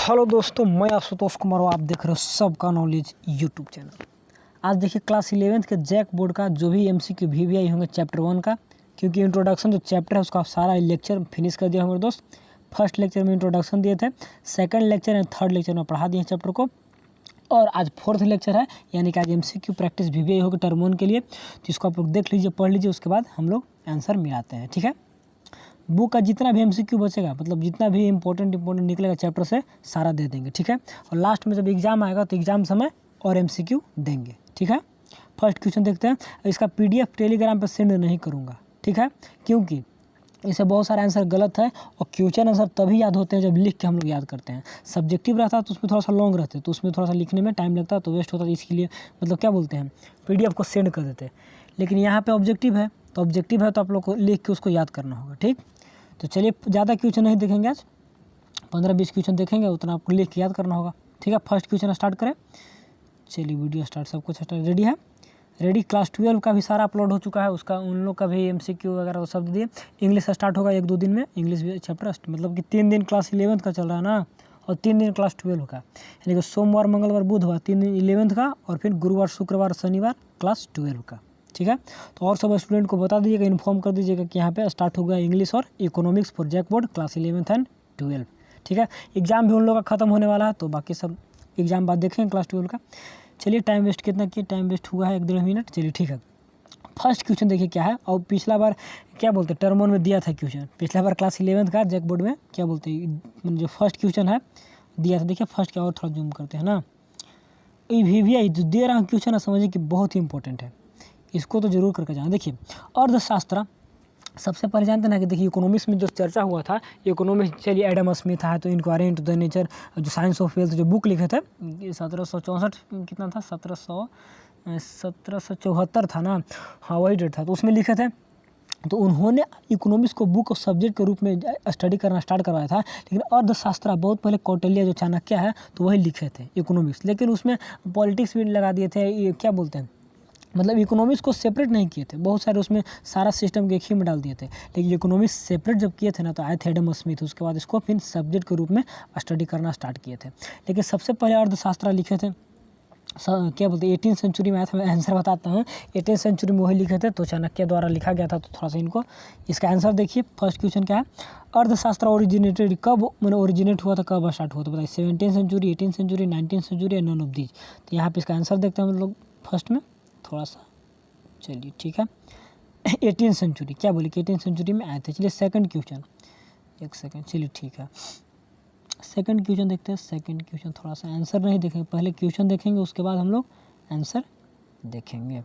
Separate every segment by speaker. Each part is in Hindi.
Speaker 1: हेलो दोस्तों, मैं आशुतोष कुमार और आप देख रहे हो सबका नॉलेज यूट्यूब चैनल। आज देखिए क्लास 11th के जैक बोर्ड का जो भी एमसीक्यू वीवीआई होंगे चैप्टर 1 का, क्योंकि इंट्रोडक्शन जो चैप्टर है उसका सारा लेक्चर फिनिश कर दिया हमारे दोस्त। फर्स्ट लेक्चर में इंट्रोडक्शन दिए थे, second lecture and third lecture में पढ़ा दिए चैप्टर को, और आज फोर्थ लेक्चर है, यानी कि आज एमसीक्यू प्रैक्टिस वीवीआई होगी टर्म 1 के लिए। तो इसको आप लोग देख लीजिए, पढ़ लीजिए, उसके बाद हम लोग आंसर मिलाते हैं। ठीक है, बुक का जितना भी एमसीक्यू बचेगा, मतलब जितना भी इंपॉर्टेंट निकलेगा चैप्टर से, सारा दे देंगे। ठीक है, और लास्ट में जब एग्जाम आएगा तो एग्जाम समय और एमसीक्यू देंगे। ठीक है, फर्स्ट क्वेश्चन देखते हैं। इसका पीडीएफ टेलीग्राम पर सेंड नहीं करूँगा, ठीक है, क्योंकि इसे बहुत सारे आंसर गलत है, और क्वेश्चन आंसर तभी याद होते हैं जब लिख के हम लोग याद करते हैं। सब्जेक्टिव रहता है तो उसमें थोड़ा सा लॉन्ग रहते हैं, तो उसमें थोड़ा सा लिखने में टाइम लगता है, तो वेस्ट होता है। इसके लिए मतलब क्या बोलते हैं, पीडीएफ को सेंड कर देते हैं। लेकिन यहाँ पे ऑब्जेक्टिव है, तो ऑब्जेक्टिव है तो आप लोग को लिख के उसको याद करना होगा। ठीक, तो चलिए ज़्यादा क्वेश्चन नहीं देखेंगे, आज 15-20 क्वेश्चन देखेंगे, उतना आपको लिख के याद करना होगा। ठीक है, फर्स्ट क्वेश्चन स्टार्ट करें। चलिए वीडियो स्टार्ट, सब कुछ स्टार्ट रेडी है। रेडी, क्लास 12 का भी सारा अपलोड हो चुका है, उसका उन लोग का भी एमसीक्यू वगैरह वो सब दिए। इंग्लिश स्टार्ट होगा 1-2 दिन में, इंग्लिश भी चैप्टर, मतलब कि 3 दिन क्लास 11th का चल रहा है ना, और 3 दिन क्लास 12 का, यानी कि सोमवार मंगलवार बुधवार 3 दिन 11th का, और फिर गुरुवार शुक्रवार शनिवार क्लास 12 का। ठीक है, तो और सब स्टूडेंट को बता दीजिएगा, इन्फॉर्म कर दीजिएगा कि यहाँ पे स्टार्ट हो गया इंग्लिश और economics for JAC board class 11th and 12। ठीक है, एग्जाम भी उन लोगों का खत्म होने वाला है, तो बाकी सब एग्जाम बाद देखेंगे क्लास 12 का। चलिए, टाइम वेस्ट कितना किया, टाइम वेस्ट हुआ है 1-1.5 मिनट। चलिए ठीक है, फर्स्ट क्वेश्चन देखिए क्या है। और पिछला बार क्या बोलते हैं, टर्म 1 में दिया था क्वेश्चन, पिछला बार क्लास 11th का जैक बोर्ड में क्या बोलते हैं, जो फर्स्ट क्वेश्चन है दिया था। देखिए फर्स्ट क्या, और थोड़ा जूम करते हैं ना, ये वीवीआई जो दे रहा हूँ क्वेश्चन है, समझिए कि बहुत ही इंपॉर्टेंट है, इसको तो जरूर करके जाना। देखिए, अर्थशास्त्र सबसे पहले जानते ना कि देखिए इकोनॉमिक्स में जो चर्चा हुआ था, इकोनॉमिक्स, चलिए एडम स्मिथ आया तो इंक्वायरी इनटू द नेचर, जो साइंस ऑफ वेल्थ जो बुक लिखे थे, 1764 कितना था, 1774 था ना, हाँ वही डेट था, तो उसमें लिखे थे। तो उन्होंने इकोनॉमिक्स को बुक और सब्जेक्ट के रूप में स्टडी करना स्टार्ट करवाया था। लेकिन अर्थशास्त्र बहुत पहले कौटिल्य जो चाणक्य है, तो वही लिखे थे इकोनॉमिक्स, लेकिन उसमें पॉलिटिक्स भी लगा दिए थे, ये क्या बोलते हैं, मतलब इकोनॉमिक्स को सेपरेट नहीं किए थे, बहुत सारे उसमें सारा सिस्टम के एक ही में डाल दिए थे। लेकिन इकोनॉमिक्स सेपरेट जब किए थे ना, तो आए थे एडम स्मिथ, उसके बाद इसको फिर सब्जेक्ट के रूप में स्टडी करना स्टार्ट किए थे। लेकिन सबसे पहले अर्थशास्त्र लिखे थे क्या बोलते हैं, 18th सेंचुरी में आया था। मैं आंसर बताता हूँ, 18th सेंचुरी में वही लिखे थे, तो चाणक्य द्वारा लिखा गया था। तो थोड़ा सा इनको, इसका आंसर देखिए, फर्स्ट क्वेश्चन क्या है, अर्थशास्त्र ओरिजिनेटेड कब, मैंने ओरिजिनेट हुआ था, कब स्टार्ट हुआ था, बताइए। 17th century, 18th century, 19th century, none of these. तो यहाँ पे इसका आंसर देखते हैं हम लोग फर्स्ट में थोड़ा सा। चलिए ठीक है, 18th सेंचुरी, क्या बोले कि 18th सेंचुरी में आए थे। चलिए सेकंड क्वेश्चन, एक सेकंड, चलिए ठीक है, सेकंड क्वेश्चन देखते हैं। सेकंड क्वेश्चन थोड़ा सा आंसर नहीं देखेंगे, पहले क्वेश्चन देखेंगे, उसके बाद हम लोग आंसर देखेंगे।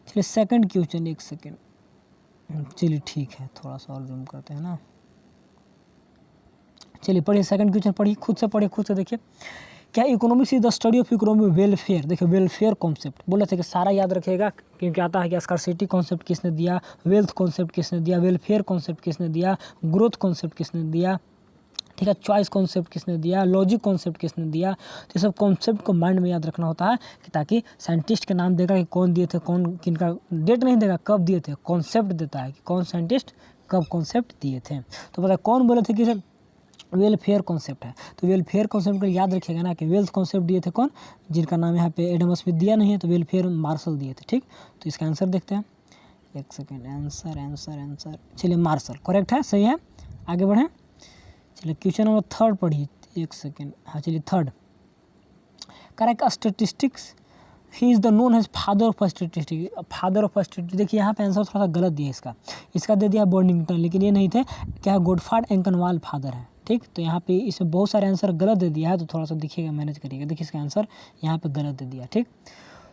Speaker 1: चलिए सेकंड क्वेश्चन, एक सेकंड, चलिए ठीक है, थोड़ा सा और जूम करते हैं ना। चलिए पढ़िए, सेकंड क्वेश्चन पढ़िए, खुद से पढ़िए, खुद से देखिए। क्या economics is the study of economy welfare. देखिए वेलफेयर कॉन्सेप्ट बोले थे कि सारा याद रखिएगा, क्योंकि आता है कि स्कार्सिटी कॉन्सेप्ट किसने दिया, वेल्थ कॉन्सेप्ट किसने दिया, वेलफेयर कॉन्सेप्ट किसने दिया, ग्रोथ कॉन्सेप्ट किसने दिया, ठीक है, चॉइस कॉन्सेप्ट किसने दिया, लॉजिक कॉन्सेप्ट किसने दिया। तो ये सब कॉन्सेप्ट को माइंड में याद रखना होता है, कि ताकि साइंटिस्ट के नाम देगा कि कौन दिए थे, कौन किनका, डेट नहीं देगा, कब दिए थे, कॉन्सेप्ट देता है कि कौन साइंटिस्ट कब कॉन्सेप्ट दिए थे। तो पता कौन बोले थे कि सर वेलफेयर कॉन्सेप्ट है। तो वेलफेयर कॉन्सेप्ट को याद रखिएगा ना, कि वेल्थ कॉन्सेप्ट दिए थे कौन, जिनका नाम यहाँ पे एडम स्मिथ दिया नहीं है, तो वेलफेयर मार्शल दिए थे। ठीक, तो इसका आंसर देखते हैं, एक सेकेंड, आंसर, चलिए मार्शल करेक्ट है, सही है, आगे बढ़ें। चलिए क्वेश्चन नंबर थर्ड पढ़िए, एक सेकेंड, हाँ चलिए third, correct statistics, he is the known as father of statistics. Father of statistics, देखिए यहाँ पे आंसर थोड़ा सा गलत दिया है, इसका दे दिया बर्निंगटन, लेकिन ये नहीं थे, क्या है, गोडफार्ड एंकनवाल फादर है। ठीक, तो यहाँ पे इसमें बहुत सारे आंसर गलत दे दिया है, तो थोड़ा सा देखिएगा, मैनेज करिएगा। देखिए इसका आंसर यहाँ पे गलत दे दिया। ठीक,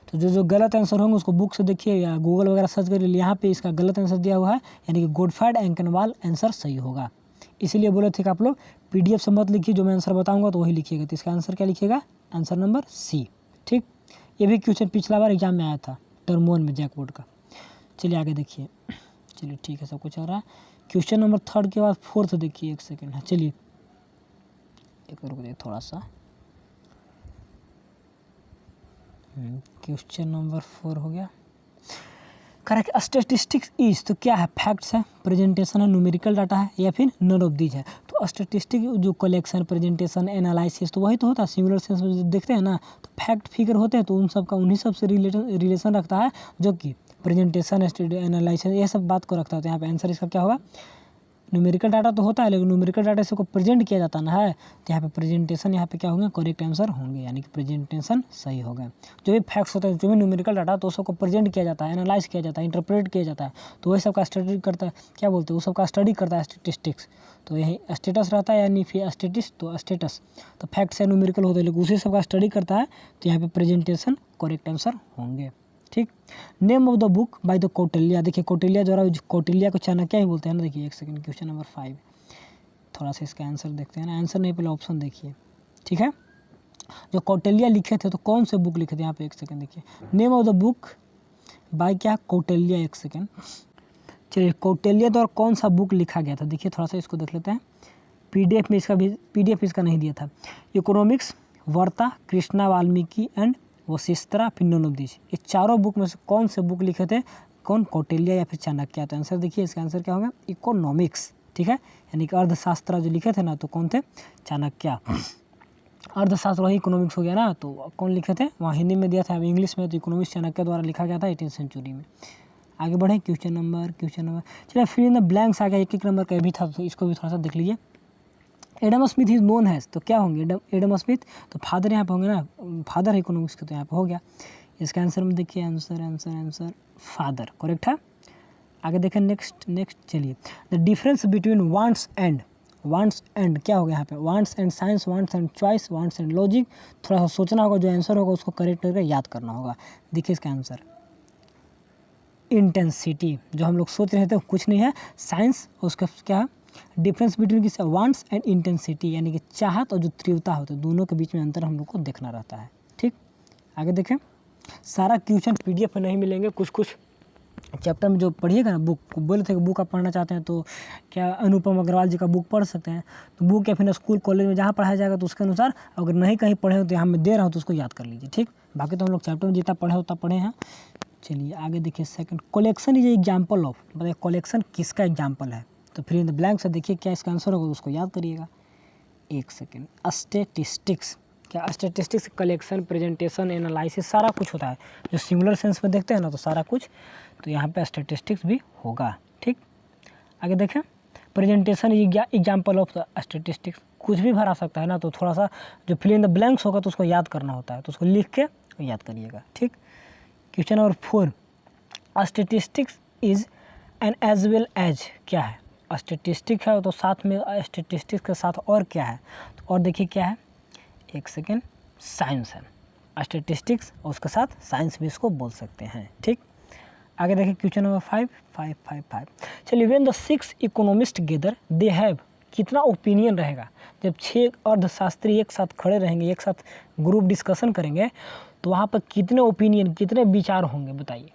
Speaker 1: तो जो गलत आंसर होंगे उसको बुक से देखिए या गूगल वगैरह सर्च करिए। यहाँ पे इसका गलत आंसर दिया हुआ है, यानी कि गोडफार्ड एंकनवाल आंसर सही होगा। इसीलिए बोले थे कि आप लोग पीडीएफ से मत लिखिए, जो मैं आंसर बताऊंगा तो वही लिखिएगा। तो इसका आंसर क्या लिखिएगा, आंसर नंबर सी। ठीक, ये भी क्वेश्चन पिछला बार एग्जाम में आया था, टर्म 1 में जैक बोर्ड का। चलिए आगे देखिए, चलिए ठीक है, सब कुछ आ रहा है। क्वेश्चन नंबर थर्ड के बाद फोर्थ देखिए, एक सेकेंड है, चलिए एक रुक जाइए थोड़ा सा। क्वेश्चन नंबर 4 हो गया। करेक्ट, स्टैटिस्टिक्स इज, तो क्या है, फैक्ट्स है, प्रेजेंटेशन है, न्यूमेरिकल डाटा है, या फिर नन ऑफ दीज है। तो तो स्टैटिस्टिक जो कलेक्शन, प्रेजेंटेशन, एनालिसिस, तो वही तो होता है सिंगुलर सेंस में जो देखते हैं ना, तो फैक्ट फिगर होते हैं, तो उन सब का उन्हीं सब से रिलेशन रखता है, जो कि प्रेजेंटेशन, एनालिसिस, ये सब बात को रखता है। तो यहाँ पे आंसर इसका क्या होगा, न्यूमेरिकल डाटा तो होता है, लेकिन न्यूमेरिकल डाटा से को प्रेजेंट किया जाता ना है, तो यहाँ पे प्रेजेंटेशन यहाँ पे क्या होंगे, करेक्ट आंसर होंगे, यानी कि प्रेजेंटेशन सही होगा। जो भी फैक्ट्स होते हैं, जो भी न्यूमेरिकल डाटा, तो सबको प्रेजेंट किया जाता है, एनालाइज किया जाता है, इंटरप्रेट किया जाता है, तो वही सबका स्टडी करता है, क्या बोलते हैं, वो सबका स्टडी करता है स्टेटिस्टिक्स। तो यही स्टेटस रहता है, यानी फिर स्टेटिस तो स्टेटस, तो फैक्ट्स है न्यूमेरिकल होते हैं, लेकिन उसी सबका स्टडी करता है, तो यहाँ पे प्रेजेंटेशन करेक्ट आंसर होंगे। ठीक, name of the book by the Kautilya, देखिए कौटिल्य द्वारा, कौटिल्य को चाणक्य ही बोलते हैं ना। देखिए एक सेकंड, क्वेश्चन नंबर 5, थोड़ा सा इसका आंसर देखते हैं ना, आंसर नहीं पहले ऑप्शन देखिए। ठीक है, जो कौटिल्य लिखे थे, तो कौन से बुक लिखे थे, यहाँ पे एक सेकंड देखिए, name of the book by क्या, कौटिल्य, एक सेकंड, चलिए कौटिल्य द्वारा कौन सा बुक लिखा गया था, देखिए थोड़ा सा इसको देख लेते हैं। पीडीएफ में इसका भी, पीडीएफ इसका नहीं दिया था। इकोनॉमिक्स, वार्ता, कृष्णा वाल्मीकि एंड वशिष्ठा, फिनोनोबदिस, ये चारों बुक में से कौन से बुक लिखे थे, कौन, कौटिल्य या फिर चाणक्य। तो आंसर देखिए, इसका आंसर क्या होगा, इकोनॉमिक्स। ठीक है, यानी कि अर्थशास्त्र जो लिखे थे ना, तो कौन थे, चाणक्य। अर्थशास्त्र वही इकोनॉमिक्स हो गया ना, तो कौन लिखे थे, वहाँ हिंदी में दिया था, अब इंग्लिश में, तो इकोनॉमिक्स चाणक्य द्वारा लिखा गया था 18वीं सेंचुरी में। आगे बढ़े, क्वेश्चन नंबर चलिए फिर इन द ब्लैंक्स आ गया, एक नंबर का भी था, तो इसको भी थोड़ा सा देख लीजिए। Adam Smith is known has, तो क्या होंगे, एडम स्मिथ, तो फादर यहाँ पे होंगे ना, फादर है इकोनॉमिक्स के, तो यहाँ पे हो गया। इसका आंसर में देखिए, आंसर फादर करेक्ट है। आगे देखें, नेक्स्ट चलिए, the difference between wants and क्या हो गया यहाँ पे, wants and science, wants and choice, wants and logic, थोड़ा सा सोचना होगा, जो आंसर होगा उसको करेक्ट करके याद करना होगा। देखिए इसका आंसर इंटेंसिटी, जो हम लोग सोच रहे थे कुछ नहीं है, साइंस, उसका क्या है, डिफरेंस बिटवीन किस, वांट्स एंड इंटेंसिटी, यानी कि चाहत और जो तीव्रता होती है, दोनों के बीच में अंतर हम लोग को देखना रहता है। ठीक, आगे देखें, सारा क्वेश्चन पीडीएफ में नहीं मिलेंगे, कुछ चैप्टर में जो पढ़िएगा ना, बुक बोले थे कि बुक आप पढ़ना चाहते हैं, तो क्या अनुपम अग्रवाल जी का बुक पढ़ सकते हैं, तो बुक या फिर स्कूल कॉलेज में जहाँ पढ़ाया जाएगा, तो उसके अनुसार, अगर नहीं कहीं पढ़े हो तो यहाँ मैं दे रहा हूँ, तो उसको याद कर लीजिए। ठीक, बाकी तो हम लोग चैप्टर में जितना पढ़े उतना पढ़े हैं। चलिए आगे देखिए, second, collection is example of, बताइए कलेक्शन किसका एग्जाम्पल है, तो फिर इन द ब्लैंक से देखिए क्या इसका आंसर होगा, उसको याद करिएगा। एक सेकंड, स्टैटिस्टिक्स, क्या स्टैटिस्टिक्स, कलेक्शन, प्रेजेंटेशन, एनालिसिस, सारा कुछ होता है, जो सिंगुलर सेंस में देखते हैं ना, तो सारा कुछ, तो यहाँ पे स्टैटिस्टिक्स भी होगा। ठीक, आगे देखें, प्रेजेंटेशन एग्जाम्पल ऑफ स्टैटिस्टिक्स, कुछ भी भरा सकता है ना, तो थोड़ा सा जो फिल इन द ब्लैंक्स होगा, तो उसको याद करना होता है, तो उसको लिख के याद करिएगा। ठीक, question number 4, statistics is an as well as, क्या है, स्टैटिस्टिक है, तो साथ में स्टैटिस्टिक्स के साथ और क्या है, तो और देखिए क्या है, एक सेकेंड, साइंस है, स्टैटिस्टिक्स और उसके साथ साइंस भी इसको बोल सकते हैं। ठीक, आगे देखिए क्वेश्चन नंबर 5, चलिए, when the 6 economist gather they have, कितना ओपिनियन रहेगा, जब 6 अर्थशास्त्री एक साथ खड़े रहेंगे, एक साथ ग्रुप डिस्कशन करेंगे, तो वहाँ पर कितने ओपिनियन, कितने विचार होंगे, बताइए।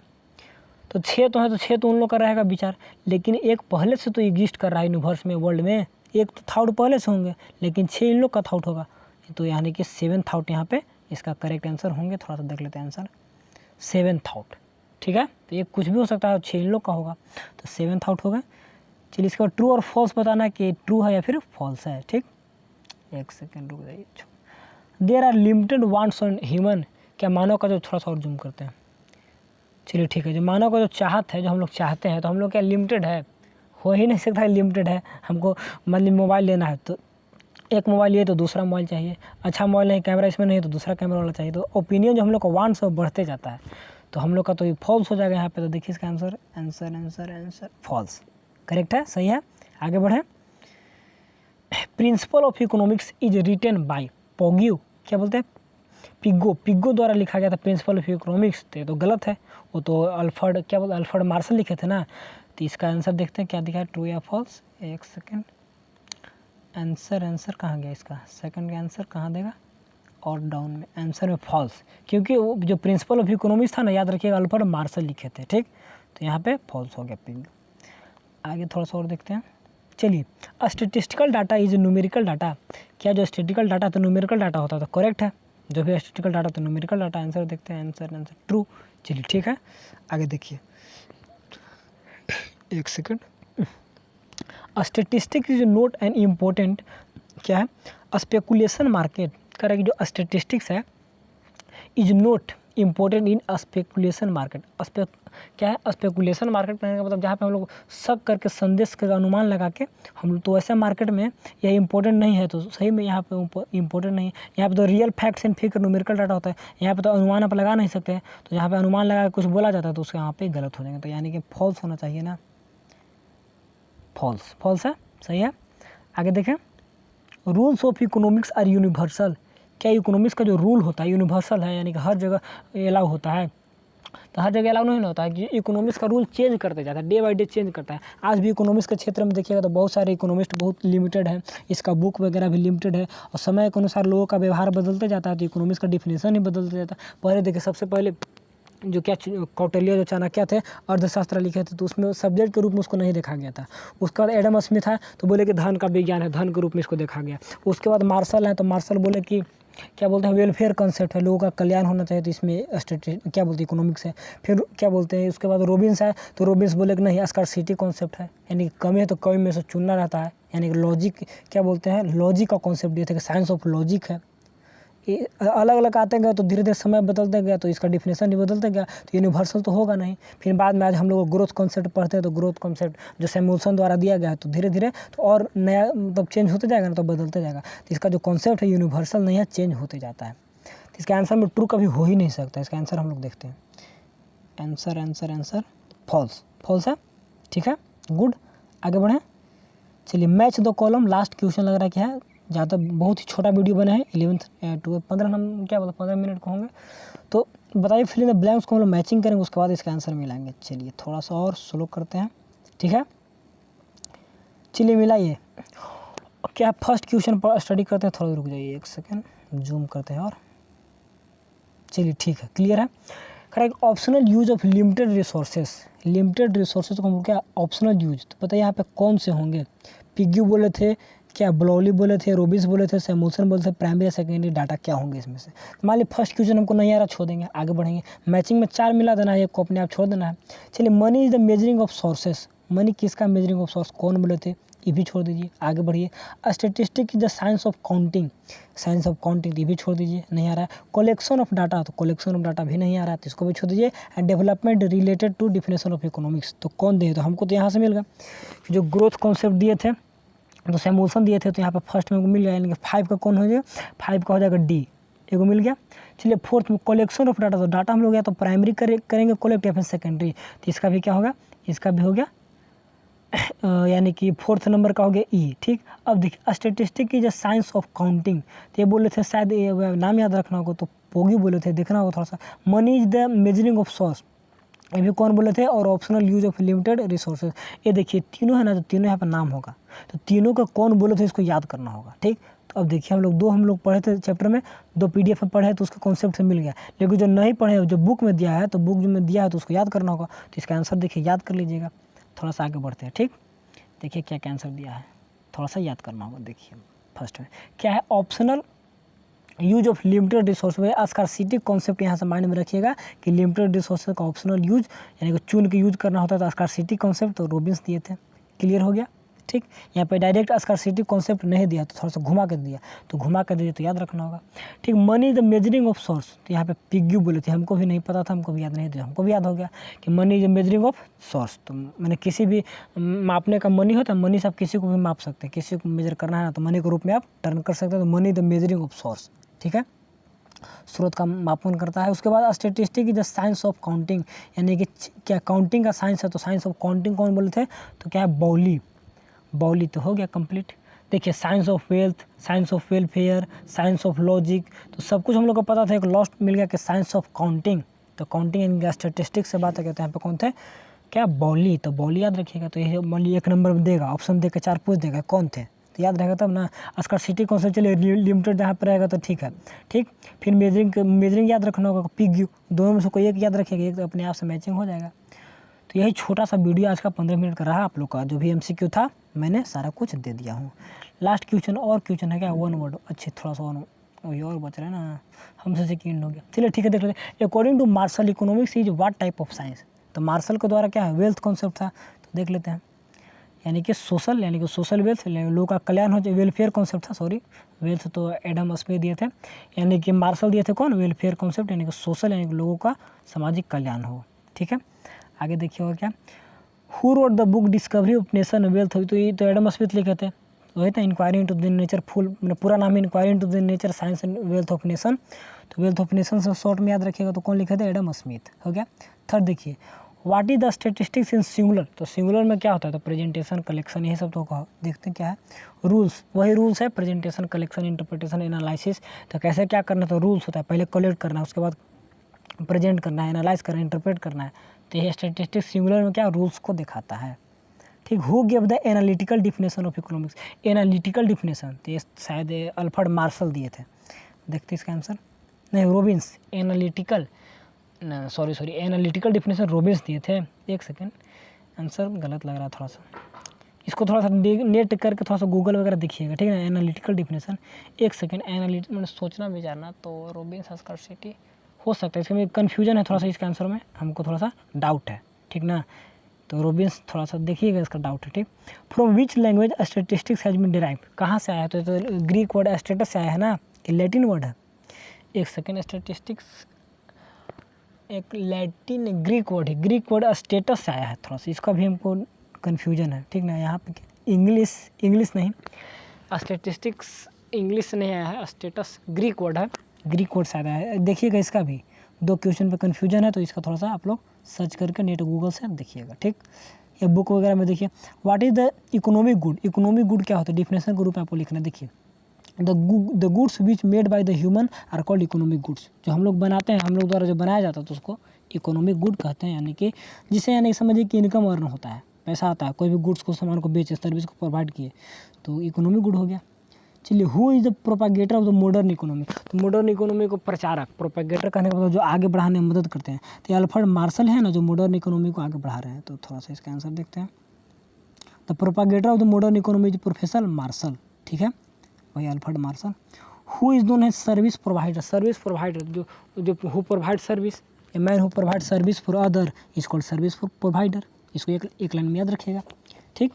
Speaker 1: तो 6 तो है, तो 6 तो उन लोग का रहेगा विचार, लेकिन एक पहले से तो एग्जिस्ट कर रहा है यूनिवर्स में, वर्ल्ड में, एक तो थाउट पहले से होंगे, लेकिन 6 इन लोग का थाउट होगा, तो यानी कि 7 थाउट यहाँ पे इसका करेक्ट आंसर होंगे। थोड़ा सा देख लेते हैं आंसर, 7 थाउट। ठीक है, तो ये कुछ भी हो सकता है, 6 इन लोग का होगा, तो 7 थाउट होगा। चलिए इसके बाद ट्रू और फॉल्स बताना है कि ट्रू है या फिर फॉल्स है। ठीक, एक सेकेंड रुक जाइए। There are limited wants on human, क्या मानव का, जो थोड़ा सा और जूम करते हैं, चलिए ठीक है, जो मानव का जो चाहत है, जो हम लोग चाहते हैं, तो हम लोग क्या लिमिटेड है, हो ही नहीं सकता, लिमिटेड है। हमको मतलब मोबाइल लेना है, तो एक मोबाइल लिए तो दूसरा मोबाइल चाहिए, अच्छा मोबाइल नहीं, कैमरा इसमें नहीं, तो दूसरा कैमरा वाला चाहिए, तो ओपिनियन जो हम लोग का वांट्स है वो बढ़ते जाता है, तो हम लोग का तो ये फॉल्स हो जाएगा यहाँ पे। तो देखिए इसका आंसर फॉल्स करेक्ट है, सही है। आगे बढ़े, principle of economics is written by Poggio, क्या बोलते हैं, पिग्गो द्वारा लिखा गया था प्रिंसिपल ऑफ इकोनॉमिक्स, तो गलत है, वो तो अल्फ्रेड, क्या बोलते, अल्फ्रेड मार्शल लिखे थे ना। तो इसका आंसर देखते हैं क्या दिखा है, ट्रू या फॉल्स। एक सेकेंड, आंसर कहाँ गया इसका, सेकंड का आंसर कहाँ देगा, और डाउन में आंसर में फॉल्स, क्योंकि वो जो प्रिंसिपल ऑफ इकोनॉमिक्स था ना, याद रखिएगा अल्फ्रेड मार्शल लिखे थे। ठीक, तो यहाँ पे फॉल्स हो गया पिग्गो। आगे थोड़ा सा और देखते हैं। चलिए, statistical data is numerical data, क्या जो स्टैटिस्टिकल डाटा तो न्यूमेरिकल डाटा होता है, तो करेक्ट है, जो भी स्टैटिस्टिकल डाटा तो न्यूमेरिकल डाटा। आंसर देखते हैं, आंसर ट्रू। चलिए ठीक है, आगे देखिए, एक second, statistics is note an important क्या है स्पेकुलेशन मार्केट। कह रहा है कि जो स्टेटिस्टिक्स है is note important in speculation market. क्या है स्पेकुलेशन मार्केट कहने का मतलब जहाँ पे हम लोग शक करके संदेश का अनुमान लगा के हम लोग, तो ऐसे मार्केट में यह इंपॉर्टेंट नहीं है। तो सही में यहाँ पे इंपॉर्टेंट नहीं है। यहाँ पे तो real facts and figure numerical data होता है, यहाँ पे तो अनुमान आप लगा नहीं सकते। तो जहाँ पे अनुमान लगा के कुछ बोला जाता है तो उसके यहाँ पे गलत हो जाएगा। तो यानी कि फॉल्स होना चाहिए ना, फॉल्स है, सही है। आगे देखें, rules of economics are universal. क्या इकोनॉमिक्स का जो रूल होता है यूनिवर्सल है, यानी कि हर जगह अलाउ होता है। तो हर जगह अलाउ नहीं होता है कि इकोनॉमिक्स का रूल चेंज करते जाता है, डे बाई डे चेंज करता है। आज भी इकोनॉमिक्स के क्षेत्र में देखिएगा तो बहुत सारे इकोनॉमिस्ट बहुत लिमिटेड है, इसका बुक वगैरह भी लिमिटेड है और समय के अनुसार लोगों का व्यवहार बदलते जाता है, तो इकोनॉमिक्स का डिफिनेशन ही बदलते जाता है। पहले देखिए सबसे पहले जो क्या कौटिल्य जो चाणक्य थे अर्थशास्त्र लिखे थे, तो उसमें सब्जेक्ट के रूप में उसको नहीं देखा गया था। उसके बाद एडम स्मिथ है तो बोले कि धन का विज्ञान है, धन के रूप में इसको देखा गया। उसके बाद मार्शल है तो मार्शल बोले कि क्या बोलते हैं वेलफेयर कॉन्सेप्ट है, लोगों का कल्याण होना चाहिए, तो इसमें क्या बोलते हैं इकोनॉमिक्स है। फिर क्या बोलते हैं उसके बाद रॉबिन्स है तो रॉबिन्स बोले कि नहीं स्कार्सिटी कॉन्सेप्ट है, यानी कि कमी है तो कमी में से चुनना रहता है, यानी कि लॉजिक क्या बोलते हैं लॉजिक का कॉन्सेप्ट दिए थे कि साइंस ऑफ लॉजिक है। अलग अलग आते गए तो धीरे धीरे समय बदलते गया तो इसका डिफिनेशन भी बदलते गया, तो यूनिवर्सल तो होगा नहीं। फिर बाद में आज हम लोग ग्रोथ कॉन्सेप्ट पढ़ते हैं तो ग्रोथ कॉन्सेप्ट जो सैमुअल्सन द्वारा दिया गया है, तो धीरे धीरे तो और नया मतलब चेंज होते जाएगा ना, तो बदलते जाएगा। तो इसका जो कॉन्सेप्ट है यूनिवर्सल नहीं है, चेंज होते जाता है। तो इसका आंसर में ट्रू कभी हो ही नहीं सकता। इसका आंसर हम लोग देखते हैं, आंसर आंसर आंसर फॉल्स है, ठीक है, गुड। आगे बढ़ें, चलिए match the column. Last question लग रहा है क्या है, ज़्यादा बहुत ही छोटा वीडियो बना है, 11th 12 15 हम क्या बोलते 15 मिनट को होंगे। तो बताइए फिल इन द ब्लैंक्स को हम लोग मैचिंग करेंगे, उसके बाद इसका आंसर मिलाएंगे। चलिए थोड़ा सा और स्लो करते हैं, ठीक है। चलिए मिलाइए, क्या फर्स्ट क्वेश्चन पर स्टडी करते हैं, थोड़ा रुक जाइए एक सेकेंड, जूम करते हैं और चलिए ठीक है, क्लियर है। Correct, optional use of limited resources. Limited resources को हम क्या ऑप्शनल यूज, तो पता है यहाँ पे कौन से होंगे। पिग्यू बोले थे, क्या ब्लॉली बोले थे, रोबिन्स बोले थे, सैमुअल्सन बोले थे, प्राइमरी सेकेंडरी डाटा क्या होंगे इसमें से। मान लीजिए फर्स्ट क्वेश्चन हमको नहीं आ रहा, छोड़ देंगे, आगे बढ़ेंगे। मैचिंग में 4 मिला देना है, एक को अपने आप छोड़ देना है। चलिए money is the measuring of sources. Money किसका मेजरिंग ऑफ सोर्स, कौन बोले थे, ये भी छोड़ दीजिए, आगे बढ़िए। Statistic is the science of counting. Science of counting ये भी छोड़ दीजिए, नहीं आ रहा है। कलेक्शन ऑफ डाटा, तो कलेक्शन ऑफ डाटा भी नहीं आ रहा है, तो इसको भी छोड़ दीजिए। And development related to definition of economics, तो कौन दिए, तो हमको तो यहाँ से मिल गया। जो ग्रोथ कॉन्सेप्ट दिए थे तो सैमुअल्सन दिए थे, तो यहाँ पे फर्स्ट में मिल गया, यानी कि 5 का कौन हो जाएगा, 5 का हो जाएगा डी, एगो मिल गया। चलिए फोर्थ में कलेक्शन ऑफ डाटा, तो डाटा हम लोग या तो प्राइमरी करेंगे कलेक्ट या फिर सेकेंडरी, तो इसका भी क्या होगा, इसका भी हो गया यानी कि फोर्थ नंबर का हो गया ई, ठीक। अब देखिए statistic is a science of counting, तो ये बोले थे शायद नाम याद रखना होगा, तो पोगी बोले थे, देखना होगा थोड़ा सा। Money is the measuring of source, ये भी कौन बोले थे, और optional use of limited resources. ये देखिए तीनों है ना, तो तीनों यहाँ पर नाम होगा, तो तीनों का कौन बोले थे इसको याद करना होगा, ठीक। तो अब देखिए हम लोग पढ़े थे चैप्टर में, 2 PDF में पढ़े तो उसका कॉन्सेप्ट से मिल गया। लेकिन जो नहीं पढ़े, जो बुक में दिया है, तो बुक जो में दिया है तो उसको याद करना होगा। तो इसका आंसर देखिए याद कर लीजिएगा। थोड़ा सा आगे बढ़ते हैं, ठीक। देखिए क्या आंसर दिया है, थोड़ा सा याद करना होगा। देखिए फर्स्ट में क्या है, optional use of limited resource में स्कार्सिटी कॉन्सेप्ट यहाँ से माइंड में रखिएगा कि लिमिटेड रिसोर्सेज का ऑप्शनल यूज यानी कि चुन के यूज करना होता है, तो स्कार्सिटी कॉन्सेप्ट तो रॉबिन्स दिए थे, क्लियर हो गया, ठीक। यहाँ पे डायरेक्ट स्कार्सिटी कॉन्सेप्ट नहीं दिया, तो थोड़ा सा घुमा कर दिया, तो घुमा कर दिया तो याद रखना होगा, ठीक। Money is the measuring of source, तो यहाँ पे पिग्यू बोले थे, हमको भी नहीं पता था, हमको भी याद नहीं था, हमको भी याद हो गया कि money is the measuring of source. तो मैंने किसी भी मापने का मनी होता है, मनी से आप किसी को भी माप सकते हैं, किसी को मेजर करना है ना, तो मनी के रूप में आप टर्न कर सकते हैं। तो money is the measuring of source, ठीक है, स्रोत का मापन करता है। उसके बाद statistic is the science of counting, यानी कि क्या काउंटिंग का साइंस है, तो साइंस ऑफ काउंटिंग कौन बोले थे, तो क्या है बॉली तो हो गया कंप्लीट। देखिए science of wealth, science of welfare, science of logic, तो सब कुछ हम लोग को पता था, एक लास्ट मिल गया कि साइंस ऑफ काउंटिंग। तो काउंटिंग यानी स्टेटिस्टिक्स से बात करते हैं, यहाँ पे कौन थे, क्या बॉली, तो बॉली याद रखिएगा। तो ये मान लीजिए 1 नंबर में देगा, ऑप्शन दे के 4 पूछ देगा कौन थे, तो याद रहेगा तब ना। स्कार्सिटी कॉन्सेप्ट चलिए लिमिटेड जहाँ पर रहेगा तो ठीक है, ठीक। फिर मेजरिंग याद रखना होगा, पिग्यू, दोनों में से कोई एक याद रखिएगा, एक तो अपने आप से मैचिंग हो जाएगा। तो यही छोटा सा वीडियो आज का 15 मिनट का रहा आप लोग का, जो भी MCQ था मैंने सारा कुछ दे दिया हूँ। लास्ट क्वेश्चन और क्वेश्चन है क्या, 1 वर्ड, अच्छे थोड़ा सा और बच रहा है ना, हमसे सेकेंड हो गया। चलिए ठीक है, देख लेते हैं। According to Marshall economics is what type of science, तो मार्शल के द्वारा क्या है वेल्थ कॉन्सेप्ट था, तो देख लेते हैं। यानी कि सोशल, यानी कि सोशल वेल्थ, लोगों का कल्याण हो जाए, वेलफेयर कॉन्सेप्ट था, सॉरी वेल्थ तो एडम स्मिथ दिए थे, यानी कि मार्शल दिए थे कौन, वेलफेयर कॉन्सेप्ट, यानी कि सोशल, यानी कि लोगों का सामाजिक कल्याण हो। ठीक है, आगे देखिए और क्या, who wrote the book discovery of nation wealth, तो ये तो एडम स्मिथ लिखे थे, वही था inquiry into the nature, full पूरा नाम है inquiry into the nature science and wealth of nation, तो वेल्थ ऑफ नेशन से शॉर्ट में याद रखिएगा तो कौन लिखे थे, एडम स्मिथ, हो गया। थर्ड देखिए, what is the statistics in singular, तो सिंगुलर में क्या होता है, तो प्रेजेंटेशन, कलेक्शन, यही सब तो देखते हैं क्या है, रूल्स, वही रूल्स है, प्रेजेंटेशन, कलेक्शन, इंटरप्रिटेशन, एनालिसिस, तो कैसे क्या करना, तो रूल्स होता है, पहले कलेक्ट करना है, उसके बाद प्रेजेंट करना है, एनालाइज करना है, इंटरप्रेट करना है, तो ये स्टेटिस्टिक्स सिंगुलर में क्या रूल्स को दिखाता है। ठीक, who give the analytical definition of economics, analytical definition, तो ये शायद अल्फ्रेड मार्शल दिए थे, देखते इसका आंसर, नहीं Robins, analytical, sorry analytical definition Robins दिए थे, एक सेकेंड, आंसर गलत लग रहा है थोड़ा सा, इसको थोड़ा सा नेट करके थोड़ा सा गूगल वगैरह देखिएगा, ठीक है ना, एनालिटिकल डिफिनेशन, एक सेकेंड, मैंने सोचना विचारना, तो रॉबिन्स स्कार्सिटी हो सकता है, इसमें कन्फ्यूजन है थोड़ा सा, इसके आंसर में हमको थोड़ा सा डाउट है, ठीक ना, तो रॉबिन्स थोड़ा सा देखिएगा, इसका डाउट है, ठीक। From which language statistics has been derive, कहाँ से आया, तो ग्रीक वर्ड स्टेटस से आया है ना, कि लैटिन वर्ड है, एक सेकेंड, स्टेटिस्टिक्स एक लैटिन ग्रीक वर्ड है, ग्रीक वर्ड स्टेटस से आया है, थोड़ा सा इसका भी हमको कन्फ्यूजन है, ठीक ना, यहाँ पे इंग्लिश नहीं, स्टेटिस्टिक्स इंग्लिश से नहीं आया है, स्टेटस ग्रीक वर्ड है, ग्रीक वर्ड से आया है, देखिएगा इसका भी 2 क्वेश्चन पे कन्फ्यूजन है, तो इसका थोड़ा सा आप लोग सर्च करके नेट गूगल से देखिएगा, ठीक। या बुक वगैरह में देखिए, what is the economic good, economic good क्या होता है, डिफिनेशन के रूप में आपको लिखना, देखिए the goods which made by the human are called economic goods, जो हम लोग बनाते हैं, हम लोग द्वारा जो बनाया जाता है तो उसको इकोनॉमिक गुड कहते हैं, यानी कि जिसे यानी समझिए कि इनकम अर्न होता है, पैसा आता है, कोई भी गुड्स को, सामान को बेचे, सर्विस को प्रोवाइड किए, तो इकोनॉमिक गुड हो गया। चलिए, who is the propagator of the modern economy, तो मॉडर्न इकोनॉमी को प्रचारक, प्रोपागेटर कहने का मतलब जो आगे बढ़ाने में मदद करते हैं, तो अल्फ्रेड मार्शल है ना, जो मॉडर्न इकोनॉमी को आगे बढ़ा रहे हैं, तो थोड़ा सा इसका आंसर देखते हैं, the propagator of the modern economy is professor Marshall, ठीक है, वही Alfred Marshall. Who is known as service provider, service provider जो who provide service, a man who provide service for other is called service provider, इसको एक लाइन में याद रखिएगा, ठीक।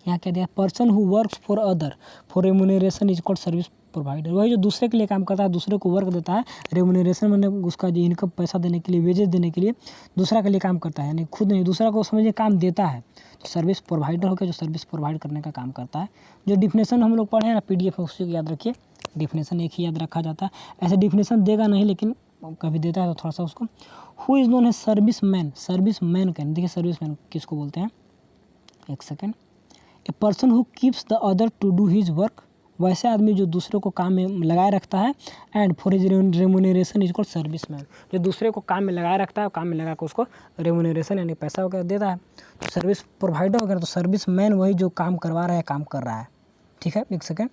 Speaker 1: यहाँ क्या दिया, person who works for other for remuneration is called service provider, वही जो दूसरे के लिए काम करता है, दूसरे को वर्क देता है, रेमुनरेशन मैंने उसका जो इनकम पैसा देने के लिए, वेजेस देने के लिए दूसरा के लिए काम करता है, यानी खुद नहीं, दूसरा को समझिए काम देता है, तो सर्विस प्रोवाइडर हो गया, जो सर्विस प्रोवाइड करने का काम करता है। जो डिफिनेशन हम लोग पढ़े हैं ना PDF है, उसी को याद रखिए, डिफिनेशन एक ही याद रखा जाता है, ऐसे डिफिनेशन देगा नहीं, लेकिन कभी देता है तो थोड़ा सा उसको। Who is known as service man, service man कहते, देखिए सर्विस मैन किसको बोलते हैं, एक second, a person who keeps the other to do his work, वैसे आदमी जो दूसरे को काम में लगाए रखता है, and for his remuneration is called service man, जो दूसरे को काम में लगाए रखता है, काम में लगा कर उसको रेमुनरेशन यानी पैसा वगैरह देता है, तो सर्विस प्रोवाइडर वगैरह, तो सर्विस मैन वही जो काम करवा रहा है, काम कर रहा है, ठीक है। एक सेकेंड,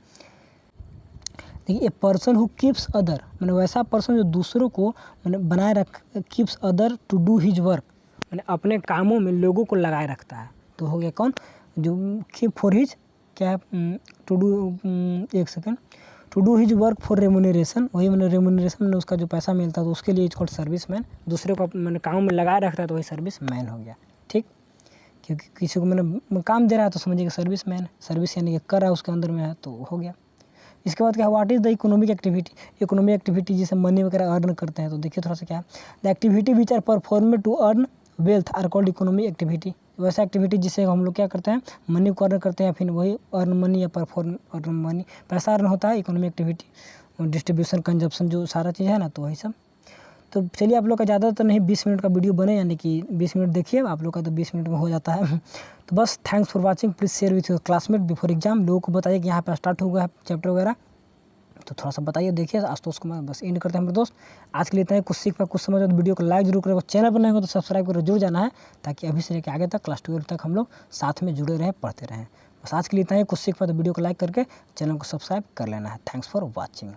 Speaker 1: देखिए, a person who keeps other, मैंने वैसा पर्सन जो दूसरों को मैंने बनाए रख, keeps other to do his work, मैंने अपने कामों में लोगों को लगाए रखता है, तो हो गया कौन, जो कीप फॉर हिज क्या है, टू डू, एक second, to do his work for remuneration, वही मैंने रेमुनरेशन में उसका जो पैसा मिलता है, तो उसके लिए इज कॉल्ड सर्विस मैन, दूसरे को मैंने काम में लगाए रखता है, तो वही सर्विस मैन हो गया, ठीक। क्योंकि किसी को मैंने काम दे रहा है तो समझिए सर्विस मैन, सर्विस यानी कि कर रहा है, उसके अंदर में है, तो हो गया। इसके बाद क्या, what is the economic activity, economic activity जिसे मनी वगैरह अर्न करते हैं, तो देखिए थोड़ा सा क्या है, the activity which are perform to earn wealth are called economic activity, वैसा एक्टिविटी जिससे हम लोग क्या करते हैं, मनी को अर्न करते हैं, फिर वही अर्न मनी या परफॉर्म अर्न मनी, पैसा अर्न होता है, इकोनॉमिक एक्टिविटी, डिस्ट्रीब्यूशन, कंजप्शन, जो सारा चीज़ है ना, तो वही सब। तो चलिए, आप लोग का ज़्यादा तो नहीं, 20 मिनट का वीडियो बने, यानी कि 20 मिनट देखिए, आप लोग का तो 20 मिनट में हो जाता है। तो बस thanks for watching, please share with your classmate before exam, लोगों को बताइए कि यहाँ पर स्टार्ट हो गया है चैप्टर वगैरह, तो थोड़ा सा बताइए, देखिए आशुतोष कुमार, बस एंड करते हैं मेरे दोस्त, आज के लिए इतना ही, कुछ सीख पाए, कुछ समझ, तो वीडियो को लाइक जरूर करें, चैनल पर नहीं हो तो सब्सक्राइब कर जुड़ जाना है, ताकि अभी से लेकर आगे तक क्लास 12 तक हम लोग साथ में जुड़े रहें, पढ़ते रहें। बस आज के लिए इतना ही, कुछ सीख पाए तो वीडियो को लाइक करके चैनल को सब्सक्राइब कर लेना है। Thanks for watching.